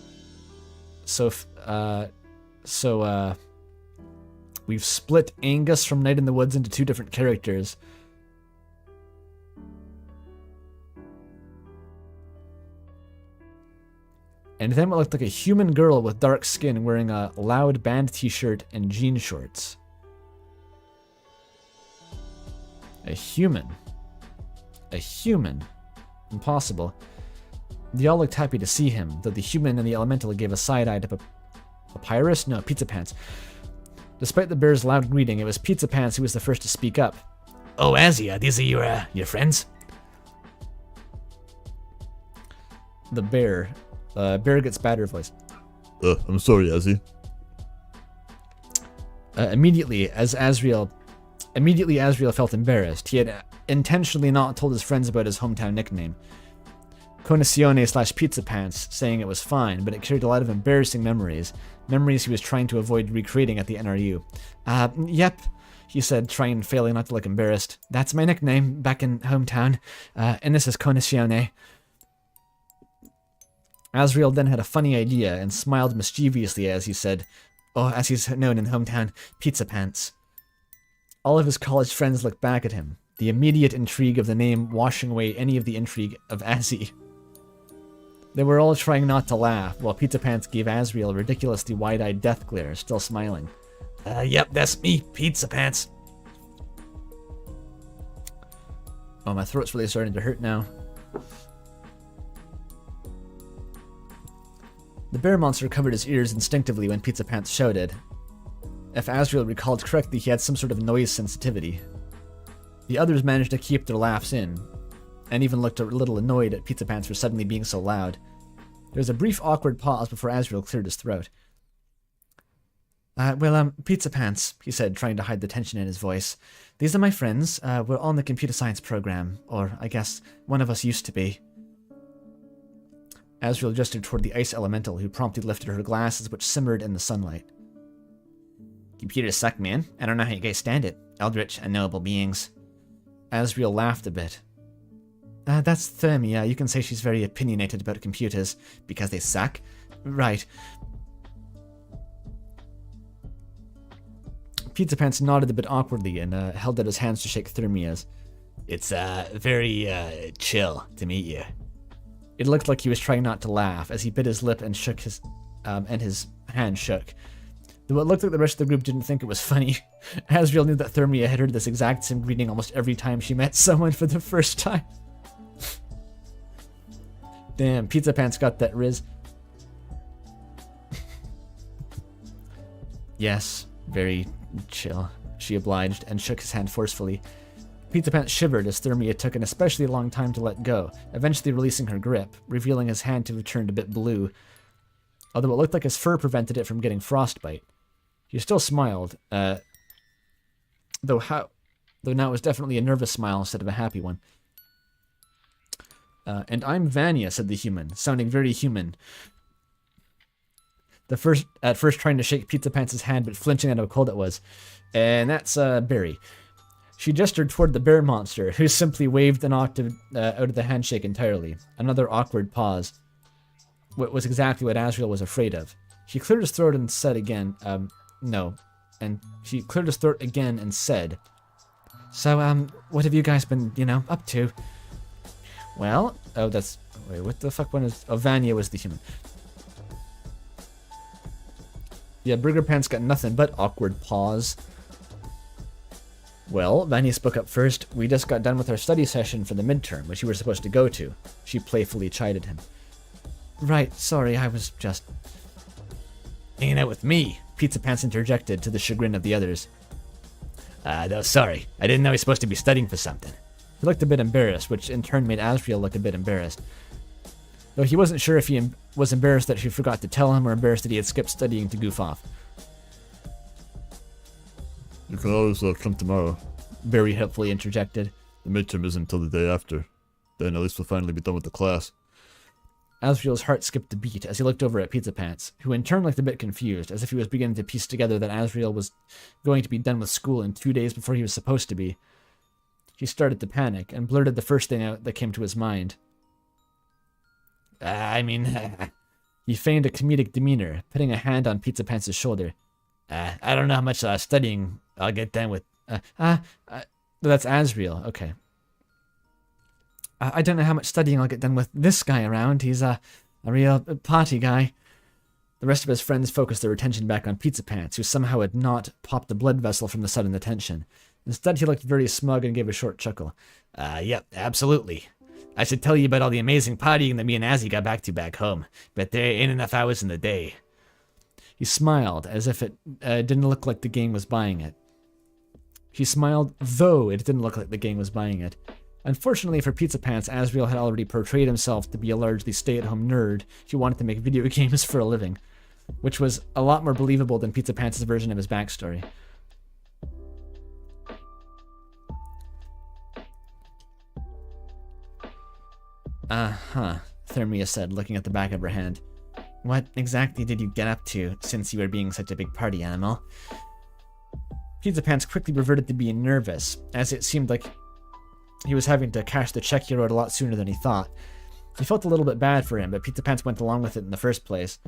We've split Angus from Night in the Woods into 2 different characters. And then what looked like a human girl with dark skin wearing a loud band t-shirt and jean shorts. A human. A human. Impossible. They all looked happy to see him, though the human and the elemental gave a side-eye to Papyrus? No, Pizza Pants. Despite the bear's loud greeting, it was Pizza Pants who was the first to speak up. Oh, Azzy, these are your friends? The bear. Bear gets badder voice. I'm sorry, Azzy. Immediately, Azriel felt embarrassed. He had intentionally not told his friends about his hometown nickname. Conacione/Pizza Pants, saying it was fine, but it carried a lot of embarrassing memories. Memories he was trying to avoid recreating at the NRU. Yep, he said, failing not to look embarrassed. That's my nickname back in hometown, and this is Conacione. Azriel then had a funny idea and smiled mischievously as he said, as he's known in hometown, Pizza Pants. All of his college friends looked back at him, the immediate intrigue of the name washing away any of the intrigue of Azzy. They were all trying not to laugh, while Pizza Pants gave Azriel a ridiculously wide-eyed death glare, still smiling. Yep, that's me, Pizza Pants. Oh, my throat's really starting to hurt now. The bear monster covered his ears instinctively when Pizza Pants shouted. If Azriel recalled correctly, he had some sort of noise sensitivity. The others managed to keep their laughs in, and even looked a little annoyed at Pizza Pants for suddenly being so loud. There was a brief awkward pause before Azriel cleared his throat. Pizza Pants, he said, trying to hide the tension in his voice. These are my friends. We're on the computer science program, or I guess one of us used to be. Azriel gestured toward the ice elemental, who promptly lifted her glasses, which simmered in the sunlight. Computers suck, man. I don't know how you guys stand it. Eldritch, unknowable beings. Azriel laughed a bit. That's Thermia. You can say she's very opinionated about computers. Because they suck? Right. Pizza Pants nodded a bit awkwardly and held out his hands to shake Thermia's. It's very chill to meet you. It looked like he was trying not to laugh as he bit his lip and shook his hand shook. Though it looked like the rest of the group didn't think it was funny. Azriel knew that Thermia had heard this exact same greeting almost every time she met someone for the first time. Damn, Pizza Pants got that riz. Yes, very chill, she obliged and shook his hand forcefully. Pizza Pants shivered as Thermia took an especially long time to let go, eventually releasing her grip, revealing his hand to have turned a bit blue, although it looked like his fur prevented it from getting frostbite. He still smiled, though now it was definitely a nervous smile instead of a happy one. And I'm Vanya, said the human, sounding very human. At first trying to shake Pizza Pants' hand, but flinching at how cold it was. And that's Barry. She gestured toward the bear monster, who simply waved an octave out of the handshake entirely. Another awkward pause. What was exactly what Azriel was afraid of. He cleared his throat and said again, no. And she cleared his throat again and said, So, what have you guys been, up to? Well, oh, that's... Wait, what the fuck one is... Oh, Vanya was the human. Yeah, Burger Pants got nothing but awkward pause. Well, Vanya spoke up first. We just got done with our study session for the midterm, which you were supposed to go to. She playfully chided him. Right, sorry, I was just... Hanging out with me. Pizza Pants interjected to the chagrin of the others. No, sorry. I didn't know he was supposed to be studying for something. He looked a bit embarrassed, which in turn made Azriel look a bit embarrassed. Though he wasn't sure if he was embarrassed that she forgot to tell him or embarrassed that he had skipped studying to goof off. You can always come tomorrow. Barry helpfully interjected. The midterm isn't until the day after. Then at least we'll finally be done with the class. Azriel's heart skipped a beat as he looked over at Pizza Pants, who in turn looked a bit confused, as if he was beginning to piece together that Azriel was going to be done with school in 2 days before he was supposed to be. He started to panic and blurted the first thing out that came to his mind. He feigned a comedic demeanor, putting a hand on Pizza Pants' shoulder. I don't know how much studying I'll get done with. That's Azriel, okay. I don't know how much studying I'll get done with this guy around. He's a real party guy. The rest of his friends focused their attention back on Pizza Pants, who somehow had not popped a blood vessel from the sudden attention. Instead, he looked very smug and gave a short chuckle. Yep, absolutely. I should tell you about all the amazing partying that me and Azzy got back home, but there ain't enough hours in the day. He smiled, as if it didn't look like the gang was buying it. He smiled, though it didn't look like the gang was buying it. Unfortunately for Pizza Pants, Azriel had already portrayed himself to be a largely stay-at-home nerd who wanted to make video games for a living, which was a lot more believable than Pizza Pants' version of his backstory. Thermia said, looking at the back of her hand. What exactly did you get up to, since you were being such a big party animal? Pizza Pants quickly reverted to being nervous, as it seemed like he was having to cash the check he wrote a lot sooner than he thought. He felt a little bit bad for him, but Pizza Pants went along with it in the first place.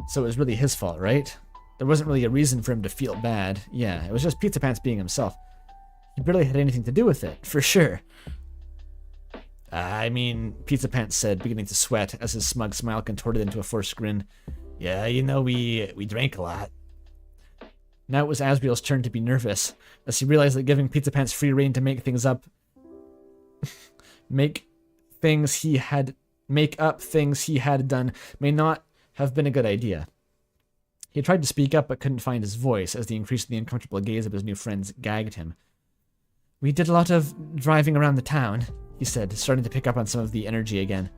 So it was really his fault, right? There wasn't really a reason for him to feel bad. Yeah, it was just Pizza Pants being himself. He barely had anything to do with it, for sure. Pizza Pants said, beginning to sweat as his smug smile contorted into a forced grin. Yeah, we drank a lot. Now it was Azriel's turn to be nervous, as he realized that giving Pizza Pants free rein to make things up... make up things he had done may not have been a good idea. He tried to speak up but couldn't find his voice, as the increasingly uncomfortable gaze of his new friends gagged him. We did a lot of driving around the town, he said, starting to pick up on some of the energy again.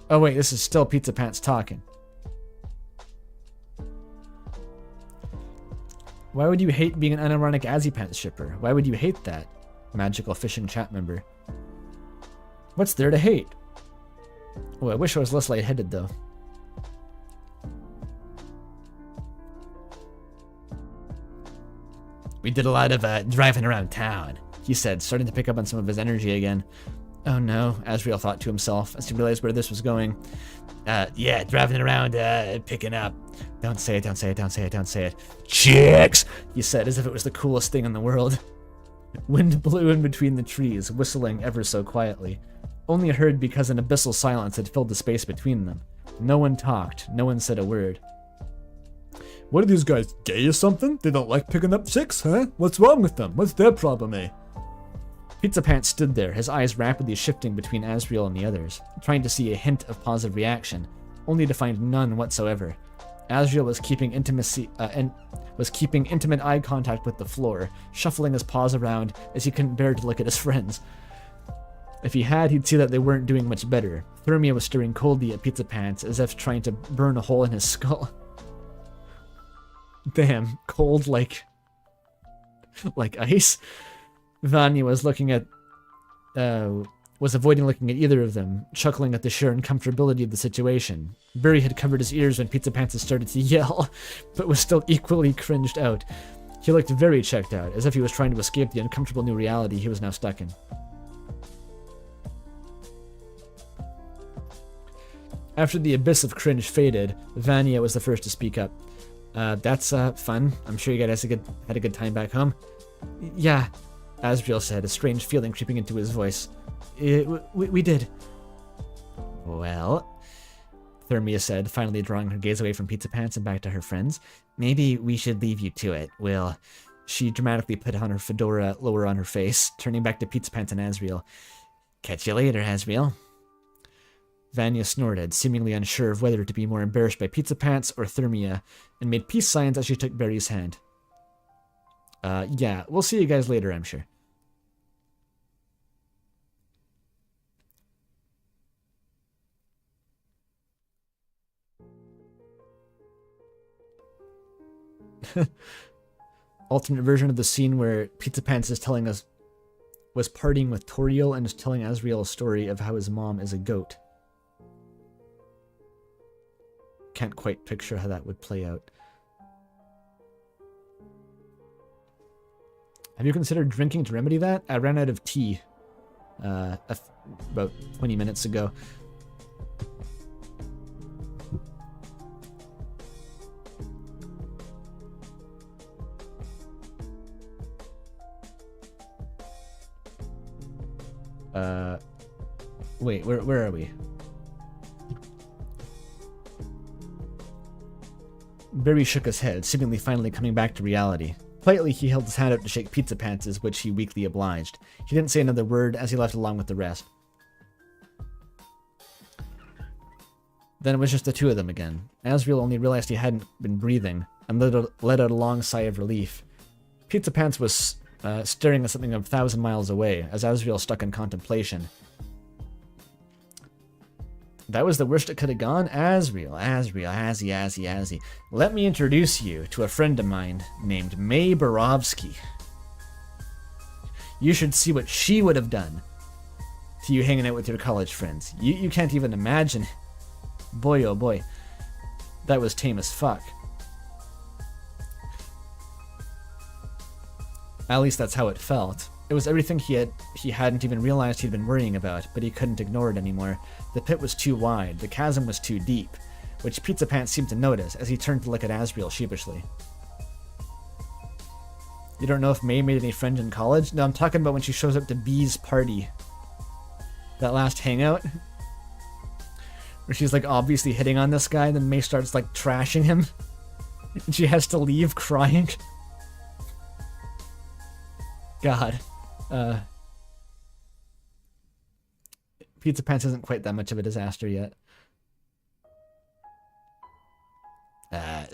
Oh wait, this is still Pizza Pants talking. Why would you hate being an unironic Azzypants shipper? Why would you hate that? Magical fishing chat member. What's there to hate? Oh, I wish I was less lightheaded though. We did a lot of driving around town, he said, starting to pick up on some of his energy again. Oh no, Azriel thought to himself as he realized where this was going. Yeah, driving around, picking up. Don't say it, don't say it, don't say it, don't say it. Chicks, he said, as if it was the coolest thing in the world. Wind blew in between the trees, whistling ever so quietly. Only heard because an abyssal silence had filled the space between them. No one talked, no one said a word. What are these guys, gay or something? They don't like picking up chicks, huh? What's wrong with them? What's their problem, eh? Pizza Pants stood there, his eyes rapidly shifting between Azriel and the others, trying to see a hint of positive reaction, only to find none whatsoever. Azriel was keeping intimate eye contact with the floor, shuffling his paws around as he couldn't bear to look at his friends. If he had, he'd see that they weren't doing much better. Thermia was staring coldly at Pizza Pants, as if trying to burn a hole in his skull. Damn, cold like ice. Vanya was avoiding looking at either of them, chuckling at the sheer uncomfortability of the situation. Barry had covered his ears when Pizza Pants had started to yell, but was still equally cringed out. He looked very checked out, as if he was trying to escape the uncomfortable new reality he was now stuck in. After the abyss of cringe faded, Vanya was the first to speak up. That's fun. I'm sure you guys had a good time back home. Yeah, Asriel said, a strange feeling creeping into his voice. We did. Well, Thermia said, finally drawing her gaze away from Pizza Pants and back to her friends. maybe we should leave you to it. She dramatically put on her fedora lower on her face, turning back to Pizza Pants and Asriel. Catch you later, Azriel. Vanya snorted, seemingly unsure of whether to be more embarrassed by Pizza Pants or Thermia, and made peace signs as she took Barry's hand. Yeah, we'll see you guys later, I'm sure. Alternate version of the scene where Pizza Pants is telling us was partying with Toriel and is telling Asriel a story of how his mom is a goat. Can't quite picture how that would play out. Have you considered drinking to remedy that? I ran out of tea about 20 minutes ago. Wait, where are we? Barry shook his head, seemingly finally coming back to reality. Politely, he held his hand out to shake Pizza Pants', which he weakly obliged. He didn't say another word as he left along with the rest. Then it was just the two of them again. Asriel only realized he hadn't been breathing, and let out a long sigh of relief. Pizza Pants was staring at something 1,000 miles away, as Asriel stuck in contemplation. That was the worst it could have gone? Azzy. Let me introduce you to a friend of mine named May Borowski. You should see what she would have done to you hanging out with your college friends. You can't even imagine. Boy, oh boy. That was tame as fuck. At least that's how it felt. It was everything he hadn't even realized he'd been worrying about, but he couldn't ignore it anymore. The pit was too wide, the chasm was too deep, which Pizza Pants seemed to notice as he turned to look at Asriel sheepishly. You don't know if May made any friends in college? No, I'm talking about when she shows up to B's party. That last hangout? Where she's like obviously hitting on this guy, then May starts like trashing him. And she has to leave crying. God. Pizza Pants isn't quite that much of a disaster yet.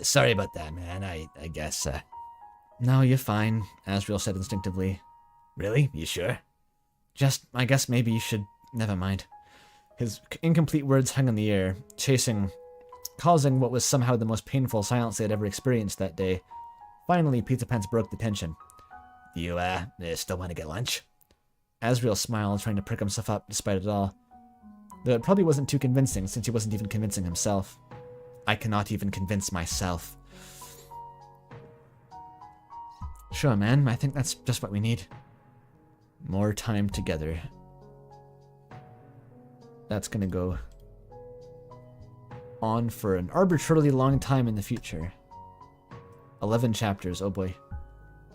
Sorry about that, man. I guess, No, you're fine, Asriel said instinctively. Really? You sure? I guess maybe you should... Never mind. His incomplete words hung in the air, causing what was somehow the most painful silence they had ever experienced that day. Finally, Pizza Pants broke the tension. You, still want to get lunch? Asriel smiled, trying to prick himself up despite it all. Though it probably wasn't too convincing, since he wasn't even convincing himself. I cannot even convince myself. Sure, man. I think that's just what we need. More time together. That's gonna go on for an arbitrarily long time in the future. 11 chapters, oh boy.